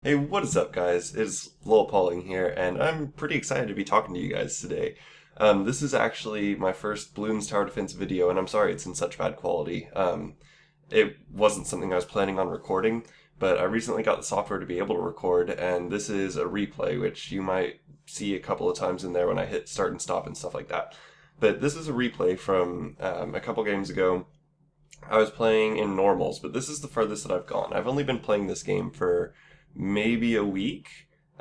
Hey, what is up, guys? It's LoLaPauling here, and I'm pretty excited to be talking to you guys today. This is actually my first Bloons Tower Defense video, and I'm sorry it's in such bad quality. It wasn't something I was planning on recording, but I recently got the software to be able to record, and this is a replay, which you might see a couple of times in there when I hit start and stop and stuff like that. But this is a replay from a couple games ago. I was playing in normals, but this is the furthest that I've gone. I've only been playing this game for maybe a week,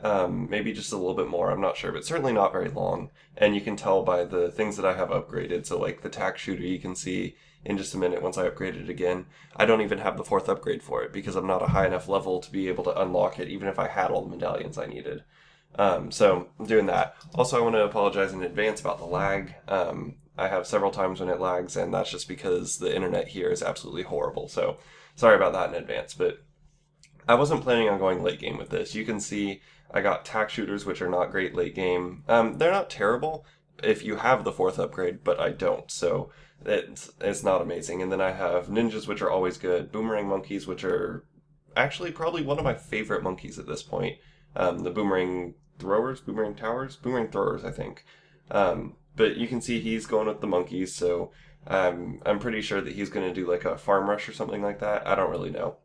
maybe just a little bit more. I'm not sure, but certainly not very long. And you can tell by the things that I have upgraded. So, like the tack shooter, you can see in just a minute once I upgrade it again. I don't even have the fourth upgrade for it because I'm not a high enough level to be able to unlock it, even if I had all the medallions I needed. So I'm doing that. Also, I want to apologize in advance about the lag. I have several times when it lags, and that's just because the internet here is absolutely horrible. So sorry about that in advance. But I wasn't planning on going late game with this. You can see I got tack shooters, which are not great late game. They're not terrible if you have the fourth upgrade, but I don't. So it's not amazing. And then I have ninjas, which are always good. Boomerang monkeys, which are actually probably one of my favorite monkeys at this point. The boomerang throwers, I think. But you can see he's going with the monkeys, so I'm pretty sure that he's going to do like a farm rush or something like that. I don't really know.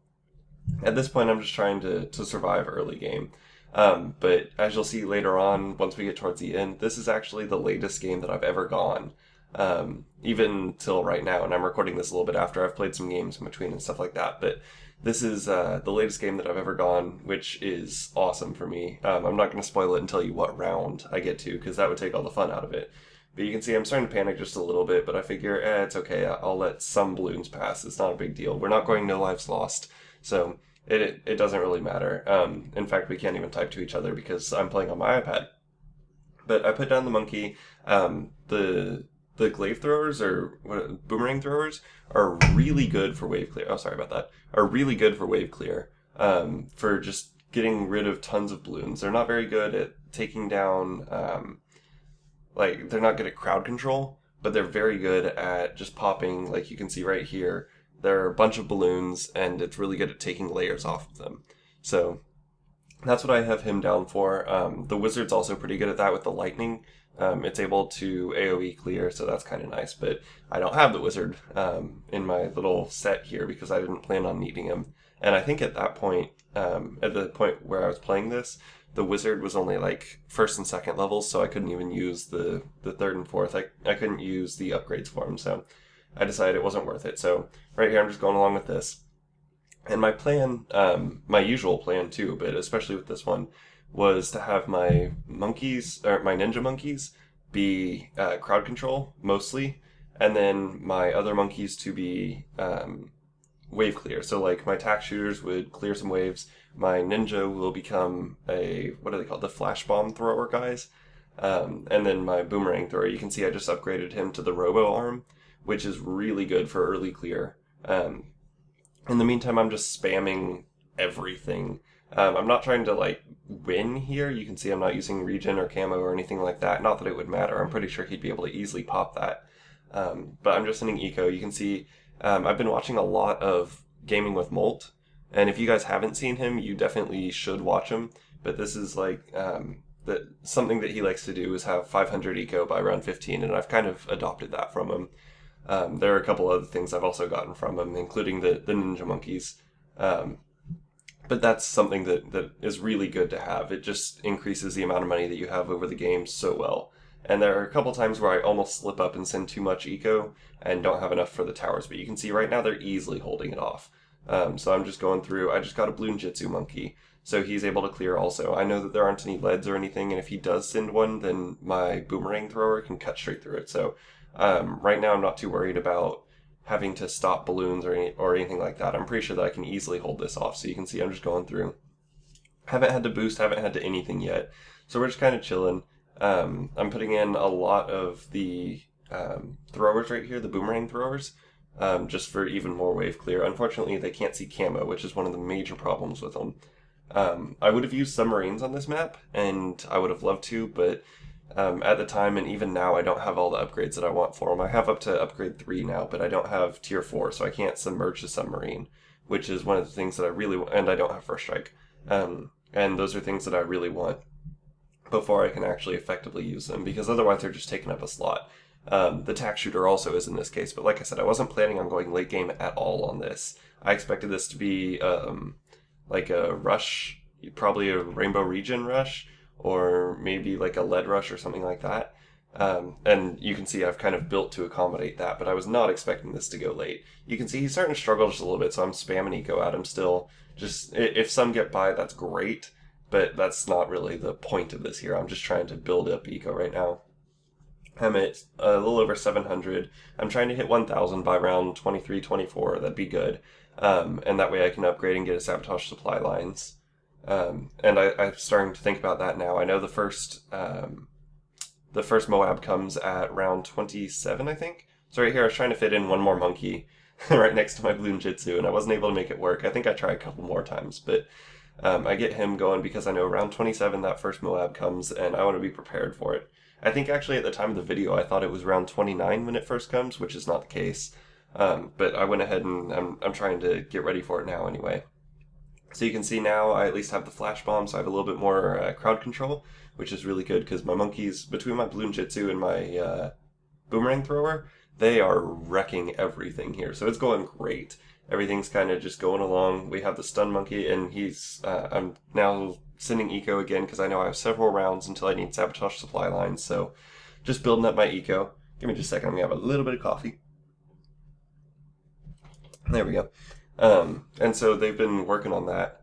At this point, I'm just trying to survive early game. But as you'll see later on, once we get towards the end, this is actually the latest game that I've ever gone, even till right now. And I'm recording this a little bit after I've played some games in between and stuff like that. But this is the latest game that I've ever gone, which is awesome for me. I'm not going to spoil it and tell you what round I get to, because that would take all the fun out of it. But you can see I'm starting to panic just a little bit, but I figure, it's okay. I'll let some balloons pass. It's not a big deal. We're not going no lives lost. So it doesn't really matter. In fact, we can't even type to each other because I'm playing on my iPad. But I put down the monkey. The glaive throwers or boomerang throwers are really good for wave clear. Oh, sorry about that. Are really good for wave clear. For just getting rid of tons of balloons. They're not very good at taking down. Like they're not good at crowd control, but they're very good at just popping. Like you can see right here, there are a bunch of balloons, and it's really good at taking layers off of them. So that's what I have him down for. The wizard's also pretty good at that with the lightning. It's able to AoE clear, so that's kind of nice. But I don't have the wizard in my little set here because I didn't plan on needing him. And I think at that point, at the point where I was playing this, the wizard was only like first and second levels, so I couldn't even use the third and fourth. I couldn't use the upgrades for him, so I decided it wasn't worth it. So right here, I'm just going along with this. And my plan, my usual plan too, but especially with this one, was to have my monkeys, or my ninja monkeys, be crowd control mostly, and then my other monkeys to be wave clear. So like my tack shooters would clear some waves. My ninja will become what are they called? The flash bomb thrower guys. And then my boomerang thrower, you can see I just upgraded him to the robo arm, which is really good for early clear. In the meantime, I'm just spamming everything. I'm not trying to like win here. You can see I'm not using regen or camo or anything like that. Not that it would matter. I'm pretty sure he'd be able to easily pop that. But I'm just sending eco. You can see I've been watching a lot of Gaming with Molt, and if you guys haven't seen him, you definitely should watch him. But this is like something that he likes to do is have 500 eco by round 15, and I've kind of adopted that from him. There are a couple other things I've also gotten from him, including the ninja monkeys. But that's something that is really good to have. It just increases the amount of money that you have over the game so well. And there are a couple times where I almost slip up and send too much eco and don't have enough for the towers. But you can see right now they're easily holding it off. So I'm just going through. I just got a Bloon Jitsu monkey, so he's able to clear also. I know that there aren't any leads or anything, and if he does send one, then my boomerang thrower can cut straight through it. So right now I'm not too worried about having to stop balloons or anything like that. I'm pretty sure that I can easily hold this off. So you can see I'm just going through. Haven't had to boost, haven't had to anything yet. So we're just kind of chilling. I'm putting in a lot of the throwers right here, the boomerang throwers, just for even more wave clear. Unfortunately, they can't see camo, which is one of the major problems with them. I would have used submarines on this map, and I would have loved to, but at the time and even now, I don't have all the upgrades that I want for them. I have up to upgrade 3 now, but I don't have tier 4, so I can't submerge the submarine, which is one of the things that I really want, and I don't have first strike. And those are things that I really want before I can actually effectively use them, because otherwise they're just taking up a slot. The tack shooter also is in this case, but like I said, I wasn't planning on going late game at all on this. I expected this to be like a rush, probably a Rainbow Region rush, or maybe like a lead rush or something like that. And you can see I've kind of built to accommodate that, but I was not expecting this to go late. You can see he's starting to struggle just a little bit, so I'm spamming eco at him still. Just, if some get by, that's great, but that's not really the point of this here. I'm just trying to build up eco right now. I'm at a little over 700. I'm trying to hit 1,000 by round 23, 24. That'd be good. And that way I can upgrade and get a sabotage supply lines. And I'm starting to think about that now. I know the first Moab comes at round 27, I think. So right here, I was trying to fit in one more monkey right next to my Bloon Jitsu, and I wasn't able to make it work. I think I tried a couple more times, but I get him going because I know round 27 that first Moab comes, and I want to be prepared for it. I think actually at the time of the video, I thought it was round 29 when it first comes, which is not the case. But I went ahead and I'm trying to get ready for it now anyway. So you can see now I at least have the flash bomb, so I have a little bit more crowd control, which is really good because my monkeys, between my Bloon Jitsu and my boomerang thrower, they are wrecking everything here. So it's going great. Everything's kind of just going along. We have the stun monkey, and I'm now sending eco again because I know I have several rounds until I need sabotage supply lines. So just building up my eco. Give me just a second. I'm going to have a little bit of coffee. There we go. And so they've been working on that.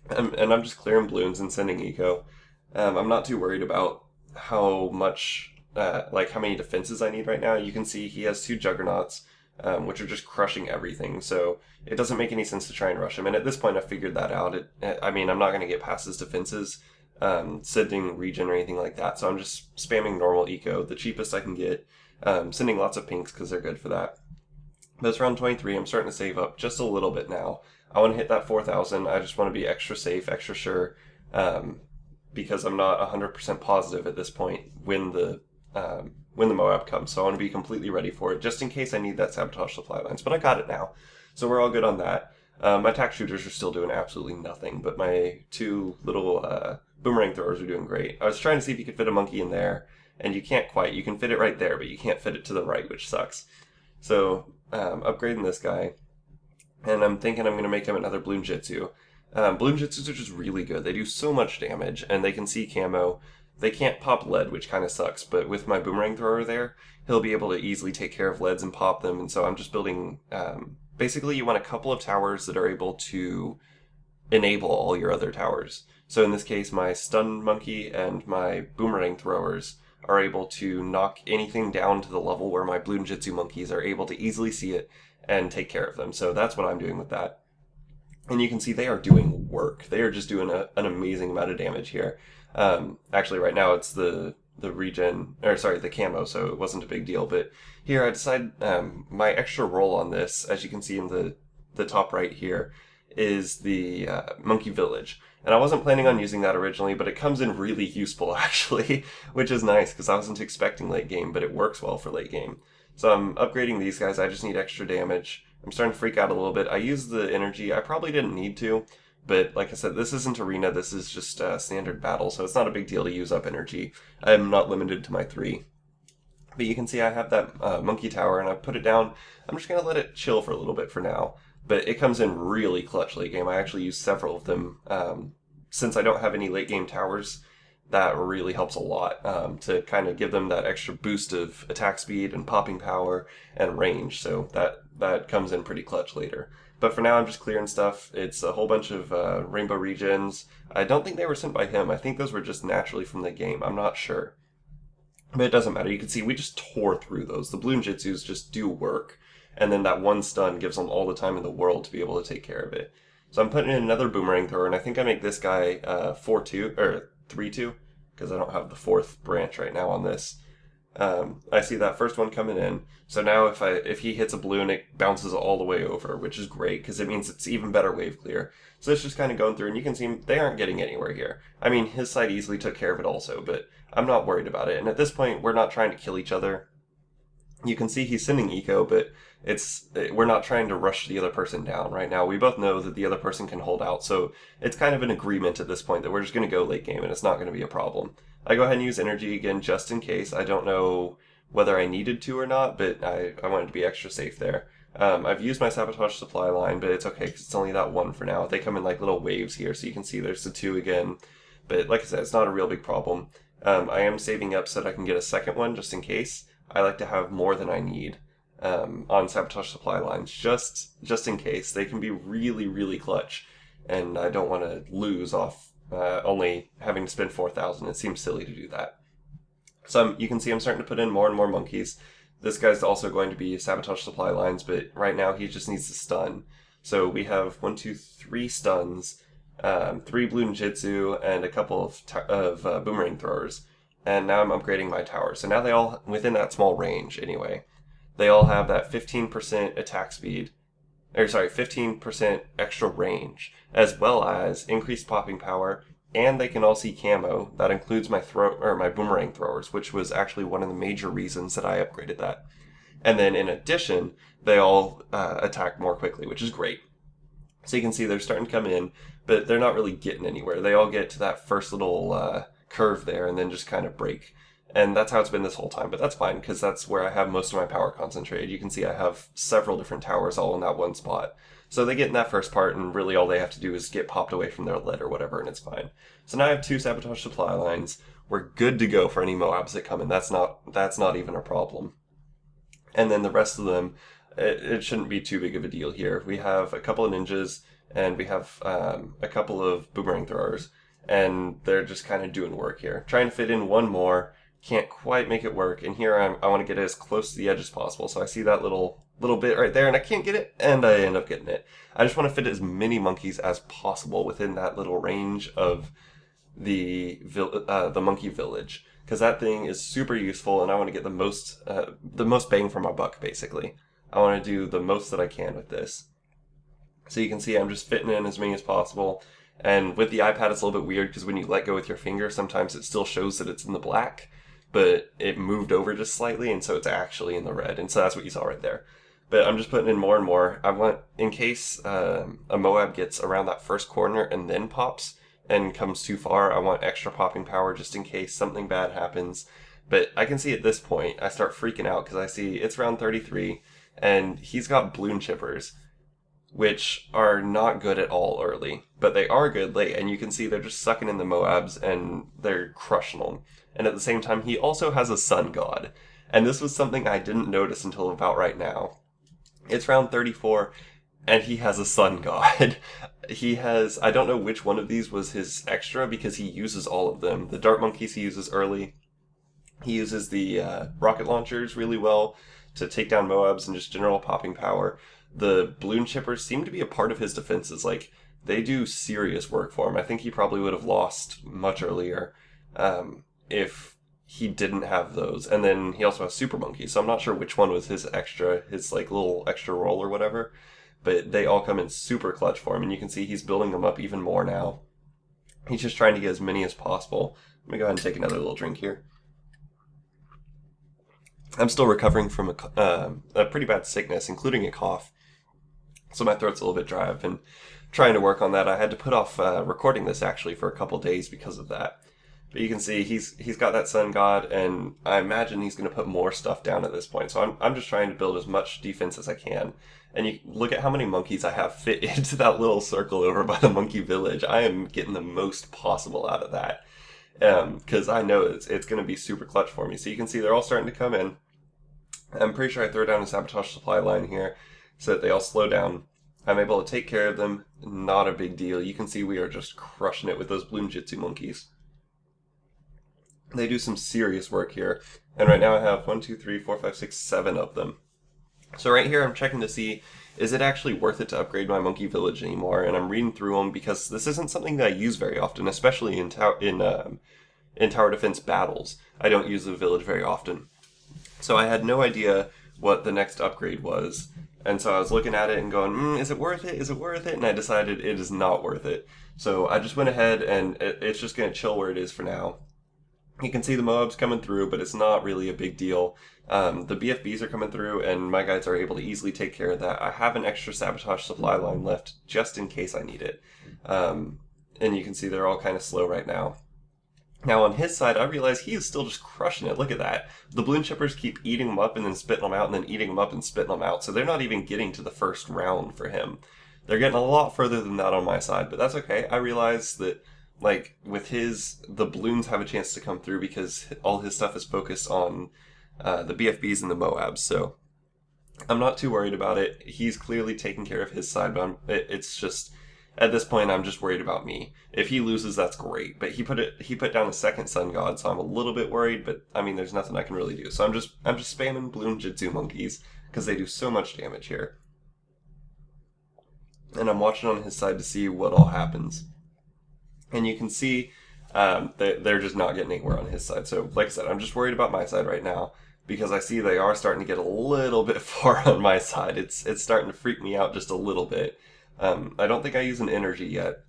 And I'm just clearing balloons and sending eco. I'm not too worried about how much, how many defenses I need right now. You can see he has 2 juggernauts, which are just crushing everything. So it doesn't make any sense to try and rush him. And at this point, I figured that out. I'm not going to get past his defenses, sending regen or anything like that. So I'm just spamming normal eco, the cheapest I can get, sending lots of pinks because they're good for that. But it's round 23. I'm starting to save up just a little bit now. I want to hit that 4,000. I just want to be extra safe, extra sure, because I'm not 100% positive at this point when the Moab comes. So I want to be completely ready for it, just in case I need that sabotage supply lines. But I got it now, so we're all good on that. My attack shooters are still doing absolutely nothing, but my 2 little boomerang throwers are doing great. I was trying to see if you could fit a monkey in there, and you can't quite. You can fit it right there, but you can't fit it to the right, which sucks. So upgrading this guy, and I'm thinking I'm going to make him another Bloon Jitsu. Bloon Jitsus are just really good. They do so much damage, and they can see camo. They can't pop lead, which kind of sucks, but with my boomerang thrower there, he'll be able to easily take care of leads and pop them, and so I'm just building... basically, you want a couple of towers that are able to enable all your other towers. So in this case, my stun monkey and my boomerang throwers are able to knock anything down to the level where my Bloon Jitsu monkeys are able to easily see it and take care of them. So that's what I'm doing with that. And you can see they are doing work. They are just doing an amazing amount of damage here. Actually, right now it's the camo, so it wasn't a big deal. But here I decided my extra roll on this, as you can see in the top right here, is the Monkey Village. And I wasn't planning on using that originally, but it comes in really useful, actually, which is nice, because I wasn't expecting late game, but it works well for late game. So I'm upgrading these guys. I just need extra damage. I'm starting to freak out a little bit. I used the energy. I probably didn't need to, but like I said, this isn't arena. This is just standard battle, so it's not a big deal to use up energy. I'm not limited to my 3. But you can see I have that monkey tower, and I put it down. I'm just going to let it chill for a little bit for now. But it comes in really clutch late game. I actually use several of them. Since I don't have any late game towers, that really helps a lot to kind of give them that extra boost of attack speed and popping power and range. So that comes in pretty clutch later. But for now, I'm just clearing stuff. It's a whole bunch of rainbow regions. I don't think they were sent by him. I think those were just naturally from the game. I'm not sure. But it doesn't matter. You can see we just tore through those. The Bloon Jitsus just do work. And then that one stun gives them all the time in the world to be able to take care of it. So I'm putting in another boomerang thrower, and I think I make this guy 4-2, or 3-2, because I don't have the 4th branch right now on this. I see that first one coming in. So now if he hits a balloon, it bounces all the way over, which is great, because it means it's even better wave clear. So it's just kind of going through, and you can see they aren't getting anywhere here. I mean, his side easily took care of it also, but I'm not worried about it. And at this point, we're not trying to kill each other. You can see he's sending eco, but we're not trying to rush the other person down right now. We both know that the other person can hold out, so it's kind of an agreement at this point that we're just going to go late game and it's not going to be a problem. I go ahead and use energy again just in case. I don't know whether I needed to or not, but I wanted to be extra safe there. I've used my sabotage supply line, but it's okay because it's only that one for now. They come in like little waves here, so you can see there's the two again. But like I said, it's not a real big problem. I am saving up so that I can get a second one just in case. I like to have more than I need on sabotage supply lines, just in case. They can be really, really clutch, and I don't want to lose off only having to spend 4,000. It seems silly to do that. So you can see I'm starting to put in more and more monkeys. This guy's also going to be sabotage supply lines, but right now he just needs to stun. So we have 1, 2, 3 stuns, 3 Bloon Jitsu, and a couple of boomerang throwers. And now I'm upgrading my tower. So now they all, within that small range anyway, they all have that 15% attack speed, 15% extra range, as well as increased popping power, and they can all see camo. That includes my my boomerang throwers, which was actually one of the major reasons that I upgraded that. And then in addition, they all attack more quickly, which is great. So you can see they're starting to come in, but they're not really getting anywhere. They all get to that first little curve there and then just kind of break. And that's how it's been this whole time, but that's fine because that's where I have most of my power concentrated. You can see I have several different towers all in that one spot. So they get in that first part, and really all they have to do is get popped away from their lead or whatever, and it's fine. So now I have 2 sabotage supply lines. We're good to go for any Moabs that come in. That's not even a problem. And then the rest of them, it shouldn't be too big of a deal here. We have a couple of ninjas, and we have a couple of boomerang throwers, and they're just kind of doing work here. Trying to fit in one more, can't quite make it work, and here I want to get it as close to the edge as possible. So I see that little bit right there, and I can't get it, and I end up getting it. I just want to fit as many monkeys as possible within that little range of the monkey village, because that thing is super useful, and I want to get the most bang for my buck. Basically, I want to do the most that I can with this. So you can see I'm just fitting in as many as possible. And with the iPad, it's a little bit weird because when you let go with your finger, sometimes it still shows that it's in the black, but it moved over just slightly, and so it's actually in the red. And so that's what you saw right there. But I'm just putting in more and more. I want, in case a Moab gets around that first corner and then pops and comes too far, I want extra popping power just in case something bad happens. But I can see at this point, I start freaking out because I see it's round 33, and he's got Bloon chippers, which are not good at all early, but they are good late, and you can see they're just sucking in the Moabs, and they're crushing them. And at the same time, he also has a sun god, and this was something I didn't notice until about right now. It's round 34, and he has a sun god. He has, I don't know which one of these was his extra, because he uses all of them. The dart monkeys he uses early. He uses the rocket launchers really well to take down Moabs and just general popping power. The Bloon chippers seem to be a part of his defenses. Like, they do serious work for him. I think he probably would have lost much earlier if he didn't have those. And then he also has super monkeys, so I'm not sure which one was his like little extra roll or whatever. But they all come in super clutch for him, and you can see he's building them up even more now. He's just trying to get as many as possible. Let me go ahead and take another little drink here. I'm still recovering from a pretty bad sickness, including a cough. So my throat's a little bit dry. I've been trying to work on that. I had to put off recording this actually for a couple days because of that. But you can see he's got that sun god, and I imagine he's going to put more stuff down at this point. So I'm just trying to build as much defense as I can. And you look at how many monkeys I have fit into that little circle over by the monkey village. I am getting the most possible out of that. Because I know it's going to be super clutch for me. So you can see they're all starting to come in. I'm pretty sure I throw down a sabotage supply line here so that they all slow down. I'm able to take care of them. Not a big deal. You can see we are just crushing it with those Bloon Jitsu monkeys. They do some serious work here. And right now I have 1, 2, 3, 4, 5, 6, 7 of them. So right here I'm checking to see, is it actually worth it to upgrade my monkey village anymore? And I'm reading through them because this isn't something that I use very often, especially in tower defense battles. I don't use the village very often. So I had no idea what the next upgrade was. And so I was looking at it and going, is it worth it? Is it worth it? And I decided it is not worth it. So I just went ahead and it's just going to chill where it is for now. You can see the Moabs coming through, but it's not really a big deal. The BFBs are coming through, and my guys are able to easily take care of that. I have an extra sabotage supply line left just in case I need it. And you can see they're all kind of slow right now. Now on his side, I realize he is still just crushing it. Look at that. The Bloon Chippers keep eating them up and then spitting them out and then eating them up and spitting them out. So they're not even getting to the first round for him. They're getting a lot further than that on my side, but that's okay. I realize that, like, with the Bloons have a chance to come through because all his stuff is focused on the BFBs and the Moabs. So I'm not too worried about it. He's clearly taking care of his side, but it's just... At this point, I'm just worried about me. If he loses, that's great. But he put down a second Sun God, so I'm a little bit worried. But I mean, there's nothing I can really do. So I'm just spamming Bloon Jitsu monkeys because they do so much damage here. And I'm watching on his side to see what all happens. And you can see they're just not getting anywhere on his side. So like I said, I'm just worried about my side right now because I see they are starting to get a little bit far on my side. It's starting to freak me out just a little bit. I don't think I use an energy yet,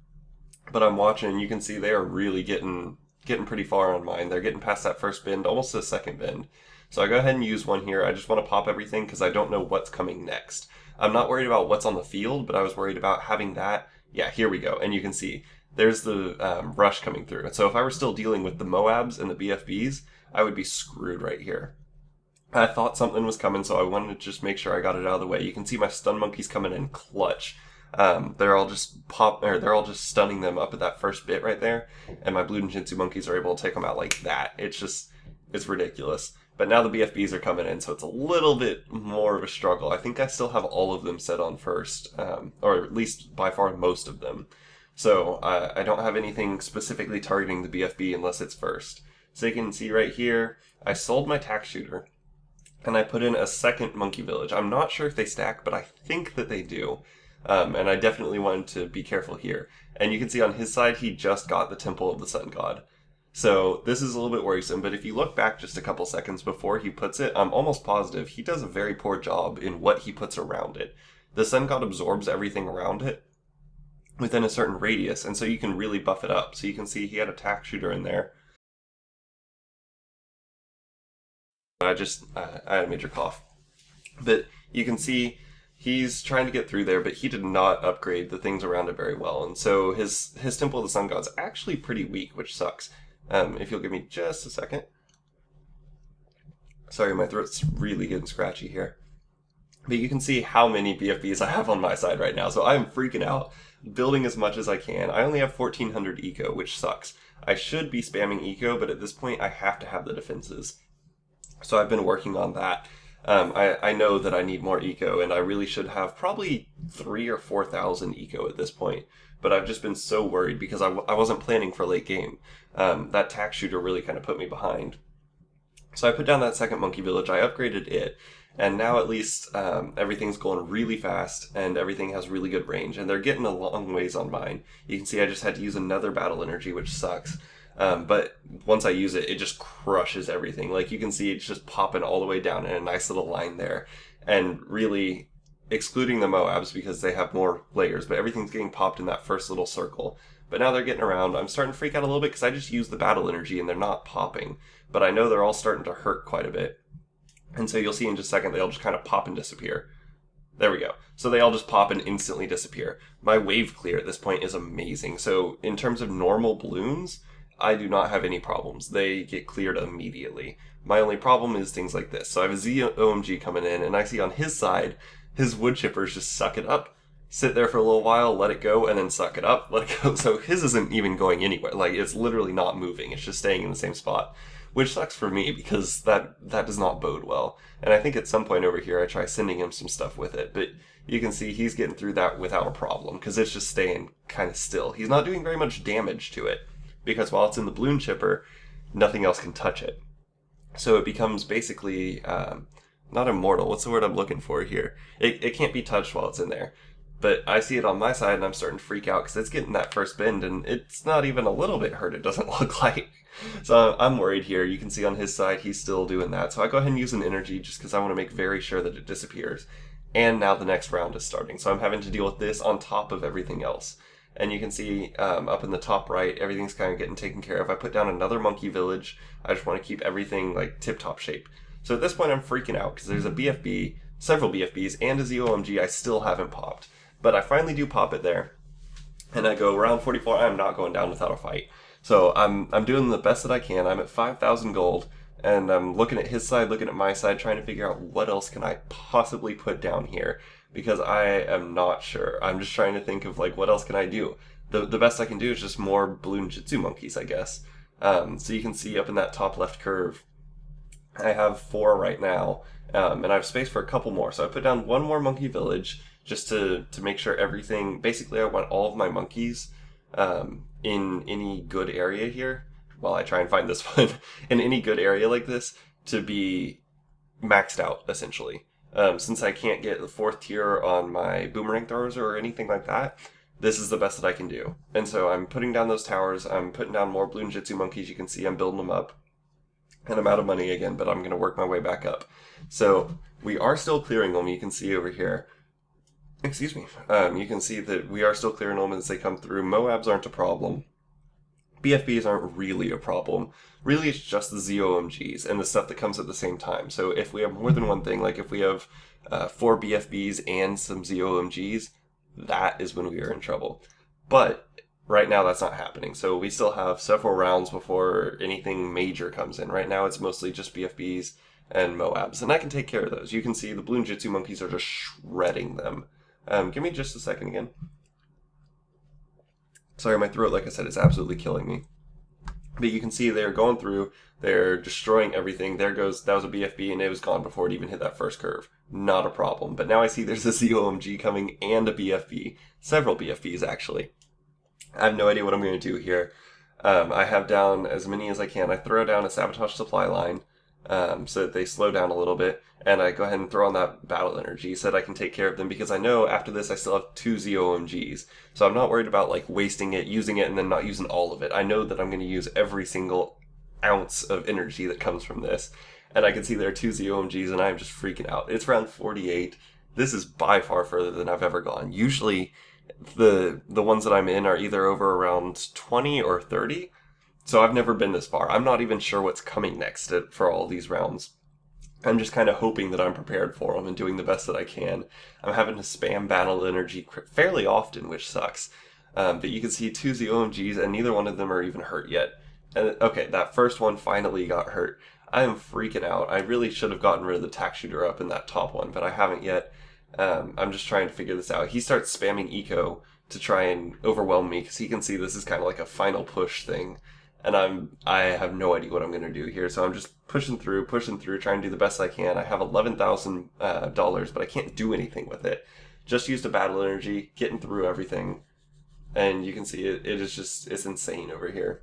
but I'm watching and you can see they are really getting pretty far on mine. They're getting past that first bend, almost to the second bend. So I go ahead and use one here. I just want to pop everything because I don't know what's coming next. I'm not worried about what's on the field, but I was worried about having that. Yeah, here we go. And you can see there's the rush coming through. And so if I were still dealing with the Moabs and the BFBs, I would be screwed right here. I thought something was coming, so I wanted to just make sure I got it out of the way. You can see my stun monkeys coming in clutch. They're all just stunning them up at that first bit right there, and my Bloon Jitsu monkeys are able to take them out like that. It's ridiculous. But now the BFBs are coming in, so it's a little bit more of a struggle. I think I still have all of them set on first, or at least by far most of them. So I don't have anything specifically targeting the BFB unless it's first. So you can see right here, I sold my tack shooter, and I put in a second monkey village. I'm not sure if they stack, but I think that they do. And I definitely wanted to be careful here. And you can see on his side, he just got the Temple of the Sun God. So this is a little bit worrisome, but if you look back just a couple seconds before he puts it, I'm almost positive he does a very poor job in what he puts around it. The Sun God absorbs everything around it within a certain radius, and so you can really buff it up. So you can see he had a tack shooter in there. I had a major cough. But you can see he's trying to get through there, but he did not upgrade the things around it very well. And so his Temple of the Sun God's actually pretty weak, which sucks. If you'll give me just a second. Sorry, my throat's really getting scratchy here. But you can see how many BFBs I have on my side right now. So I'm freaking out, building as much as I can. I only have 1400 eco, which sucks. I should be spamming eco, but at this point I have to have the defenses. So I've been working on that. I know that I need more eco, and I really should have probably 3,000 or 4,000 eco at this point. But I've just been so worried because I wasn't planning for late game. That tack shooter really kind of put me behind. So I put down that second monkey village, I upgraded it, and now at least everything's going really fast, and everything has really good range, and they're getting a long ways on mine. You can see I just had to use another battle energy, which sucks. But once I use it, it just crushes everything. Like you can see it's just popping all the way down in a nice little line there. And really, excluding the Moabs because they have more layers, but everything's getting popped in that first little circle. But now they're getting around. I'm starting to freak out a little bit because I just used the battle energy and they're not popping. But I know they're all starting to hurt quite a bit. And so you'll see in just a second, they'll just kind of pop and disappear. There we go. So they all just pop and instantly disappear. My wave clear at this point is amazing. So in terms of normal Bloons, I do not have any problems. They get cleared immediately. My only problem is things like this. So I have a Z-OMG coming in, and I see on his side, his wood chippers just suck it up, sit there for a little while, let it go, and then suck it up, let it go. So his isn't even going anywhere. Like, it's literally not moving. It's just staying in the same spot, which sucks for me because that does not bode well. And I think at some point over here, I try sending him some stuff with it, but you can see he's getting through that without a problem because it's just staying kind of still. He's not doing very much damage to it, because while it's in the Bloon chipper, nothing else can touch it. So it becomes basically, not immortal, what's the word I'm looking for here? It can't be touched while it's in there. But I see it on my side and I'm starting to freak out because it's getting that first bend and it's not even a little bit hurt, it doesn't look like. So I'm worried here. You can see on his side he's still doing that. So I go ahead and use an energy just because I want to make very sure that it disappears. And now the next round is starting. So I'm having to deal with this on top of everything else. and you can see up in the top right, everything's kind of getting taken care of. I put down another monkey village. I just want to keep everything like tip-top shape. So at this point I'm freaking out because there's a BFB, several BFBs, and a ZOMG I still haven't popped. But I finally do pop it there, and I go round 44. I'm not going down without a fight. So I'm doing the best that I can. I'm at 5,000 gold, and I'm looking at his side, looking at my side, trying to figure out what else can I possibly put down here, because I am not sure. I'm just trying to think of like what else can I do. The best I can do is just more Bloon Jitsu monkeys, I guess. So you can see up in that top left curve, I have 4 right now, and I have space for a couple more. So I put down one more monkey village just to make sure everything. Basically, I want all of my monkeys in any good area here. While I try and find this one in any good area like this to be maxed out, essentially. Since I can't get the 4th tier on my boomerang throwers or anything like that, this is the best that I can do. And so I'm putting down those towers. I'm putting down more Bloon Jitsu monkeys. You can see I'm building them up. And I'm out of money again, but I'm going to work my way back up. So we are still clearing them. You can see over here. Excuse me. You can see that we are still clearing them as they come through. Moabs aren't a problem. BFBs aren't really a problem. Really, it's just the ZOMGs and the stuff that comes at the same time. So if we have more than one thing, like if we have 4 BFBs and some ZOMGs, that is when we are in trouble. But right now, that's not happening. So we still have several rounds before anything major comes in. Right now, it's mostly just BFBs and Moabs, and I can take care of those. You can see the Bloon Jitsu monkeys are just shredding them. Give me just a second again. Sorry, my throat, like I said, is absolutely killing me. But you can see they're going through, they're destroying everything. There goes, that was a BFB, and it was gone before it even hit that first curve. Not a problem. But now I see there's a ZOMG coming and a BFB. Several BFBs, actually. I have no idea what I'm going to do here. I have down as many as I can. I throw down a sabotage supply line so that they slow down a little bit. And I go ahead and throw on that battle energy so that I can take care of them, because I know after this I still have 2 ZOMGs. So I'm not worried about like wasting it, using it, and then not using all of it. I know that I'm going to use every single ounce of energy that comes from this. And I can see there are 2 ZOMGs, and I'm just freaking out. It's round 48. This is by far further than I've ever gone. Usually the ones that I'm in are either over around 20 or 30. So I've never been this far. I'm not even sure what's coming next for all these rounds. I'm just kind of hoping that I'm prepared for them and doing the best that I can. I'm having to spam battle energy fairly often, which sucks. But you can see 2 ZOMGs, and neither one of them are even hurt yet. And okay, that first one finally got hurt. I am freaking out. I really should have gotten rid of the tack shooter up in that top one, but I haven't yet. I'm just trying to figure this out. He starts spamming eco to try and overwhelm me, because he can see this is kind of like a final push thing. And I have no idea what I'm going to do here. So I'm just pushing through, trying to do the best I can. I have $11,000, but I can't do anything with it. Just used a battle energy, getting through everything. And you can see it is just, it's insane over here.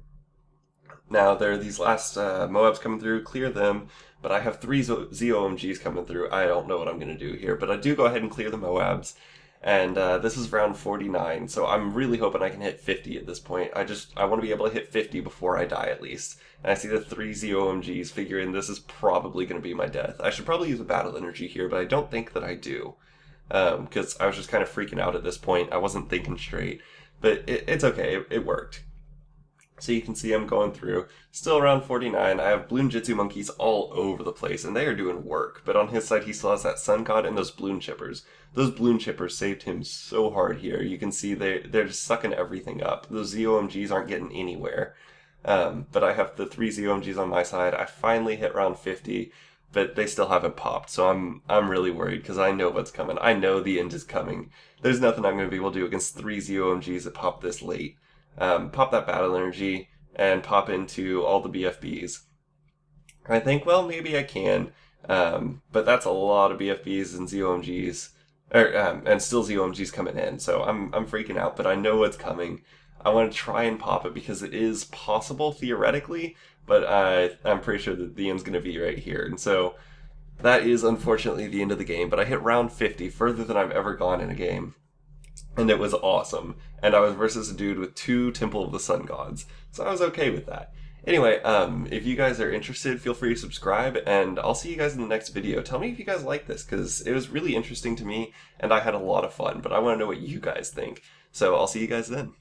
Now, there are these last Moabs coming through, clear them. But I have 3 ZOMGs coming through. I don't know what I'm going to do here. But I do go ahead and clear the Moabs. And this is round 49, so I'm really hoping I can hit 50 at this point. I want to be able to hit 50 before I die, at least. And I see the 3 ZOMGs, figuring this is probably going to be my death. I should probably use a battle energy here, but I don't think that I do. Because I was just kind of freaking out at this point. I wasn't thinking straight. But it's okay, it worked. So you can see I'm going through. Still around 49. I have Bloon Jitsu monkeys all over the place, and they are doing work. But on his side, he still has that Sun God and those Bloon Chippers. Those Bloon Chippers saved him so hard here. You can see they're just sucking everything up. Those ZOMGs aren't getting anywhere. But I have the 3 ZOMGs on my side. I finally hit round 50, but they still haven't popped. So I'm really worried, because I know what's coming. I know the end is coming. There's nothing I'm going to be able to do against 3 ZOMGs that pop this late. Pop that battle energy and pop into all the BFBs. I think, well, maybe I can, but that's a lot of BFBs and ZOMGs, and still ZOMGs coming in, so I'm freaking out, but I know what's coming. I want to try and pop it because it is possible, theoretically, but I'm pretty sure that the end's going to be right here, and so that is unfortunately the end of the game, but I hit round 50, further than I've ever gone in a game. And it was awesome. And I was versus a dude with 2 Temple of the Sun Gods. So I was okay with that. Anyway, if you guys are interested, feel free to subscribe. And I'll see you guys in the next video. Tell me if you guys like this, because it was really interesting to me. And I had a lot of fun. But I want to know what you guys think. So I'll see you guys then.